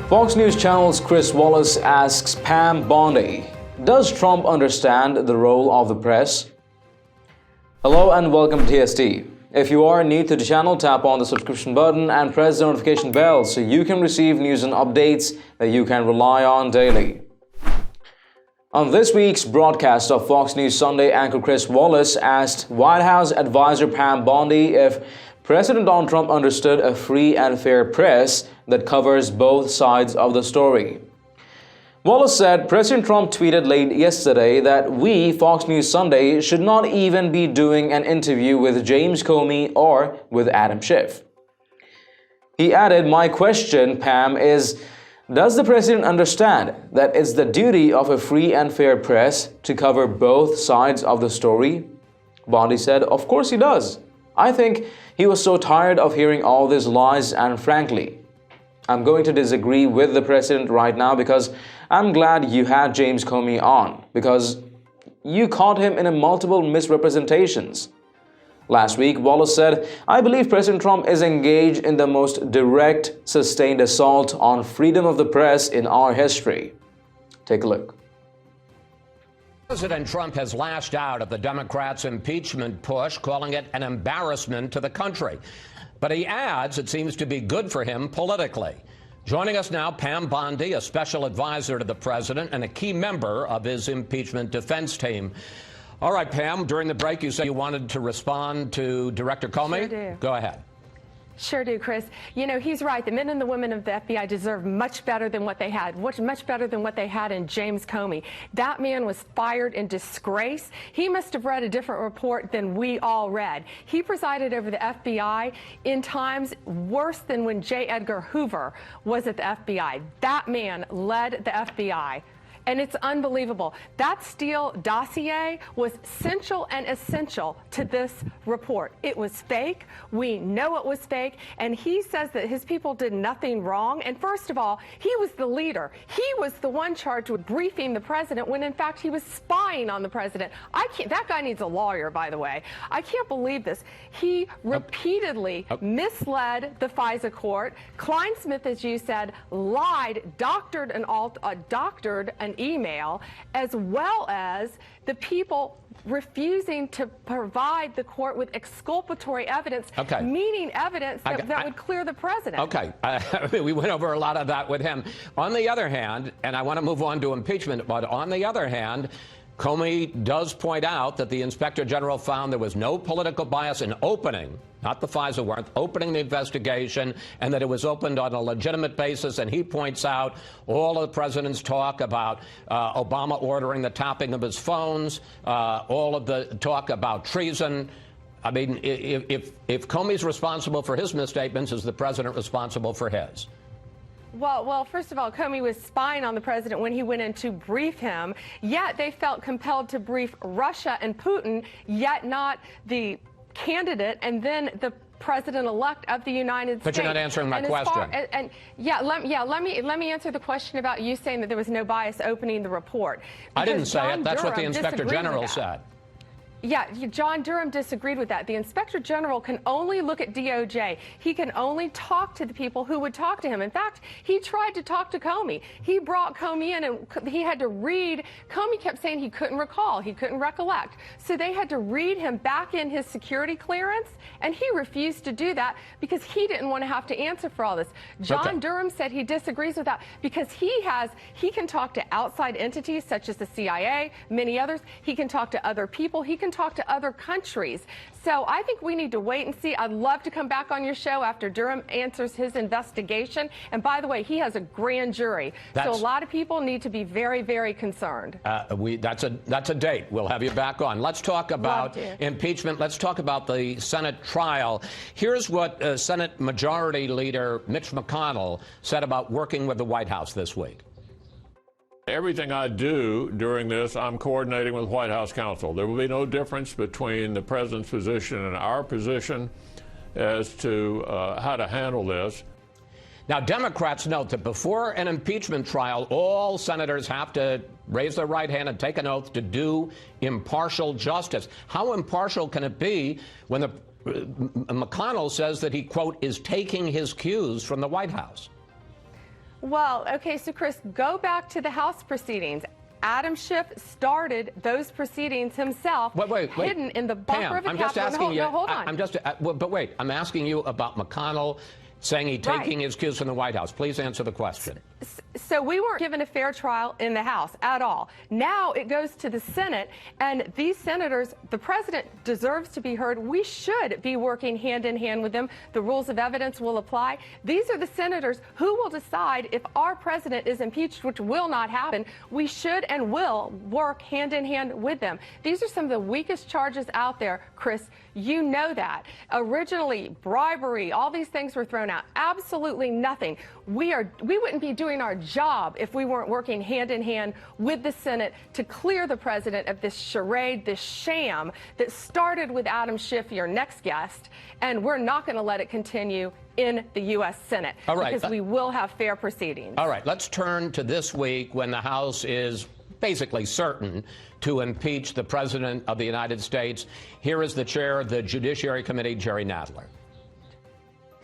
Fox News Channel's Chris Wallace asks Pam Bondi, does Trump understand the role of the press? Hello and welcome to TST. If you are new to the channel, tap on the subscription button and press the notification bell so you can receive news and updates that you can rely on daily. On this week's broadcast of Fox News Sunday, anchor Chris Wallace asked White House advisor Pam Bondi if President Donald Trump understood a free and fair press that covers both sides of the story. Wallace said President Trump tweeted late yesterday that we, Fox News Sunday, should not even be doing an interview with James Comey or with Adam Schiff. He added, my question, Pam, is, does the president understand that it's the duty of a free and fair press to cover both sides of the story? Bondi said, of course he does. I think he was so tired of hearing all these lies, and frankly, I'm going to disagree with the president right now because I'm glad you had James Comey on, because you caught him in multiple misrepresentations. Last week, Wallace said, I believe President Trump is engaged in the most direct, sustained assault on freedom of the press in our history. Take a look. President Trump has lashed out at the Democrats' impeachment push, calling it an embarrassment to the country. But he adds it seems to be good for him politically. Joining us now, Pam Bondi, a special advisor to the president and a key member of his impeachment defense team. All right, Pam, during the break, you said you wanted to respond to Director Comey. Sure do. Go ahead. Sure do, Chris. You know, he's right. The men and the women of the FBI deserve much better than what they had, much better than what they had in James Comey. That man was fired in disgrace. He must have read a different report than we all read. He presided over the FBI in times worse than when J. Edgar Hoover was at the FBI. That man led the FBI. And it's unbelievable. That Steele dossier was essential to this report. It was fake. We know it was fake. And he says that his people did nothing wrong. And first of all, he was the leader. He was the one charged with briefing the president when, in fact, he was spying on the president. That guy needs a lawyer, by the way. I can't believe this. He repeatedly misled the FISA court. Klein-Smith, as you said, lied, doctored an email, as well as the people refusing to provide the court with exculpatory evidence, meaning evidence that would clear the president. Okay. We went over a lot of that with him. On the other hand, and I want to move on to impeachment, but on the other hand, Comey does point out that the Inspector General found there was no political bias in opening, not the FISA warrant, opening the investigation, and that it was opened on a legitimate basis. And he points out all of the president's talk about Obama ordering the tapping of his phones, all of the talk about treason. I mean, if Comey's responsible for his misstatements, is the president responsible for his? Well, first of all, Comey was spying on the president when he went in to brief him, yet they felt compelled to brief Russia and Putin, yet not the candidate and then the president-elect of the United States. But you're not answering my question. Let me answer the question about you saying that there was no bias opening the report. I didn't say it. That's what the Inspector General said. Yeah, John Durham disagreed with that. The Inspector General can only look at DOJ. He can only talk to the people who would talk to him. In fact, he tried to talk to Comey. He brought Comey in and he had to read. Comey kept saying he couldn't recall, he couldn't recollect. So they had to read him back in his security clearance, and he refused to do that because he didn't want to have to answer for all this. John Durham said he disagrees with that because he can talk to outside entities such as the CIA, many others. He can talk to other people. He can talk to other countries. So I think we need to wait and see. I'd love to come back on your show after Durham answers his investigation. And by the way, he has a grand jury. So a lot of people need to be very, very concerned. That's a date. We'll have you back on. Let's talk about impeachment. Let's talk about the Senate trial. Here's what Senate Majority Leader Mitch McConnell said about working with the White House this week. Everything I do during this, I'm coordinating with White House counsel. There will be no difference between the president's position and our position as to how to handle this. Now, Democrats note that before an impeachment trial, all senators have to raise their right hand and take an oath to do impartial justice. How impartial can it be when McConnell says that he, quote, is taking his cues from the White House? Well, okay, so Chris, go back to the House proceedings. Adam Schiff started those proceedings himself, hidden in the bunker of a I'm just Capitol. asking you. Hold on. But wait, I'm asking you about McConnell saying he's taking his cues from the White House. Please answer the question. So we weren't given a fair trial in the House at all. Now it goes to the Senate, and these senators, the president deserves to be heard. We should be working hand in hand with them. The rules of evidence will apply. These are the senators who will decide if our president is impeached, which will not happen. We should and will work hand in hand with them. These are some of the weakest charges out there, Chris. You know that. Originally, bribery, all these things were thrown out. Absolutely nothing. We wouldn't be doing our job if we weren't working hand in hand with the Senate to clear the president of this charade, this sham that started with Adam Schiff, your next guest, and we're not going to let it continue in the U.S. Senate. All right. Because we will have fair proceedings. All right, let's turn to this week when the House is basically certain to impeach the President of the United States. Here is the chair of the Judiciary Committee, Jerry Nadler.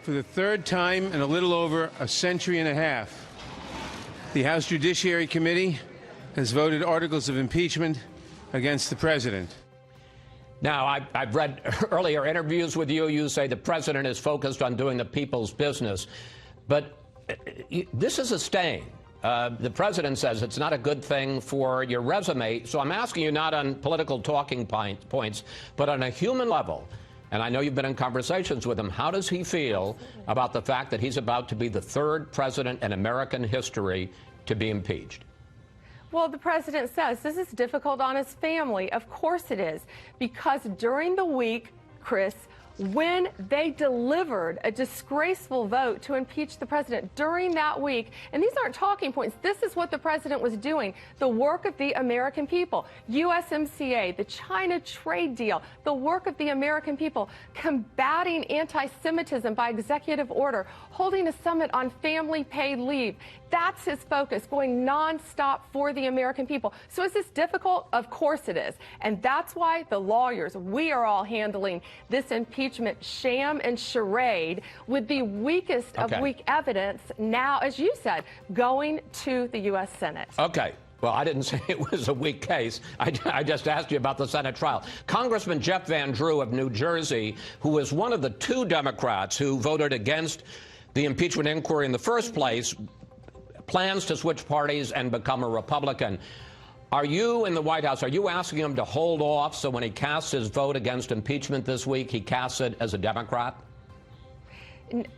For the third time in a little over a century and a half, the House Judiciary Committee has voted articles of impeachment against the president. Now, I've read earlier interviews with you. You say the president is focused on doing the people's business. But this is a stain. The president says it's not a good thing for your resume. So I'm asking you not on political talking points, but on a human level. And I know you've been in conversations with him. How does he feel about the fact that he's about to be the third president in American history to be impeached? Well, the president says this is difficult on his family. Of course it is, because during the week, Chris, when they delivered a disgraceful vote to impeach the president during that week, and these aren't talking points, this is what the president was doing, the work of the American people, USMCA, the China trade deal, the work of the American people, combating anti-Semitism by executive order, holding a summit on family paid leave. That's his focus, going nonstop for the American people. So is this difficult? Of course it is. And that's why the lawyers, we are all handling this impeachment sham and charade with the weakest of weak evidence now, as you said, going to the U.S. Senate. Okay. Well, I didn't say it was a weak case. I just asked you about the Senate trial. Congressman Jeff Van Drew of New Jersey, who was one of the two Democrats who voted against the impeachment inquiry in the first place, plans to switch parties and become a Republican. Are you in the White House, are you asking him to hold off so when he casts his vote against impeachment this week, he casts it as a Democrat?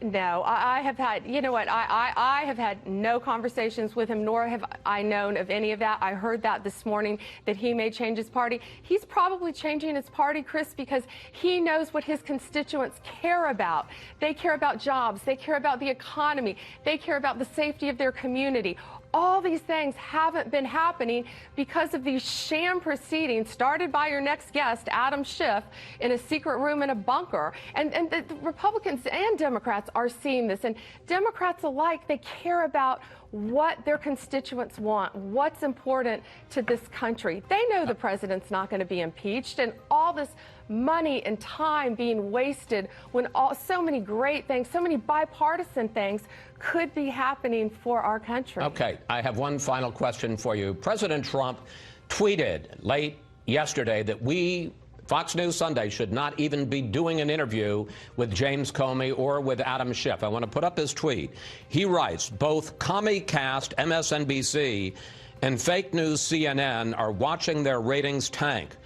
No, I have had, you know what, I have had no conversations with him, nor have I known of any of that. I heard that this morning, that he may change his party. He's probably changing his party, Chris, because he knows what his constituents care about. They care about jobs. They care about the economy. They care about the safety of their community. All these things haven't been happening because of these sham proceedings started by your next guest, Adam Schiff, in a secret room in a bunker. And the Republicans and Democrats are seeing this. And Democrats alike, they care about what their constituents want, what's important to this country. They know the president's not going to be impeached, and all this money and time being wasted when so many great things, so many bipartisan things could be happening for our country. Okay, I have one final question for you. President Trump tweeted late yesterday that Fox News Sunday should not even be doing an interview with James Comey or with Adam Schiff. I want to put up his tweet. He writes, both Comey-cast MSNBC and fake news CNN are watching their ratings tank.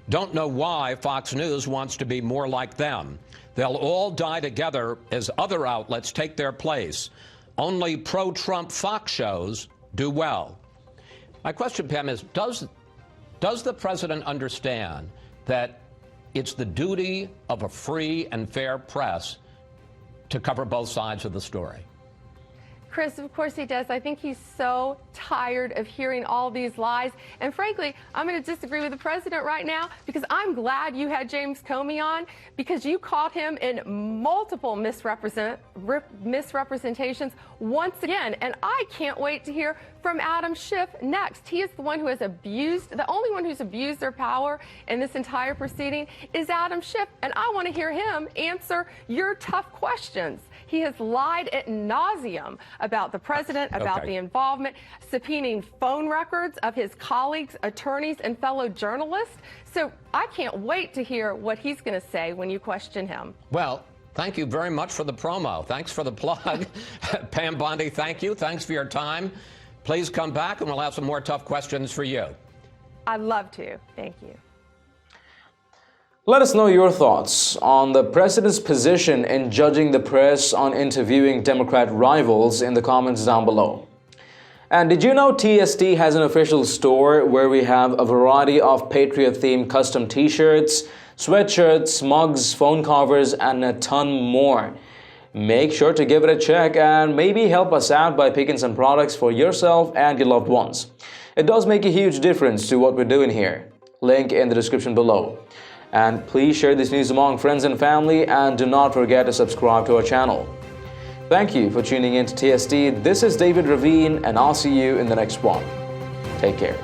Don't know why Fox News wants to be more like them. They'll all die together as other outlets take their place. Only pro-Trump Fox shows do well. My question, Pam, is does the president understand that it's the duty of a free and fair press to cover both sides of the story? Chris, of course he does. I think he's so tired of hearing all these lies. And frankly, I'm going to disagree with the president right now, because I'm glad you had James Comey on, because you caught him in multiple misrepresentations once again. And I can't wait to hear from Adam Schiff next. He is the one who has abused, the only one who's abused their power in this entire proceeding is Adam Schiff. And I want to hear him answer your tough questions. He has lied ad nauseum about the president, about the involvement, subpoenaing phone records of his colleagues, attorneys, and fellow journalists. So I can't wait to hear what he's going to say when you question him. Well, thank you very much for the promo. Thanks for the plug. Pam Bondi, thank you. Thanks for your time. Please come back and we'll have some more tough questions for you. I'd love to. Thank you. Let us know your thoughts on the president's position in judging the press on interviewing Democrat rivals in the comments down below. And did you know TST has an official store where we have a variety of Patriot-themed custom t-shirts, sweatshirts, mugs, phone covers, and a ton more. Make sure to give it a check and maybe help us out by picking some products for yourself and your loved ones. It does make a huge difference to what we're doing here. Link in the description below. And please share this news among friends and family, and do not forget to subscribe to our channel. Thank you for tuning in to TST. This is David Ravine, and I'll see you in the next one. Take care.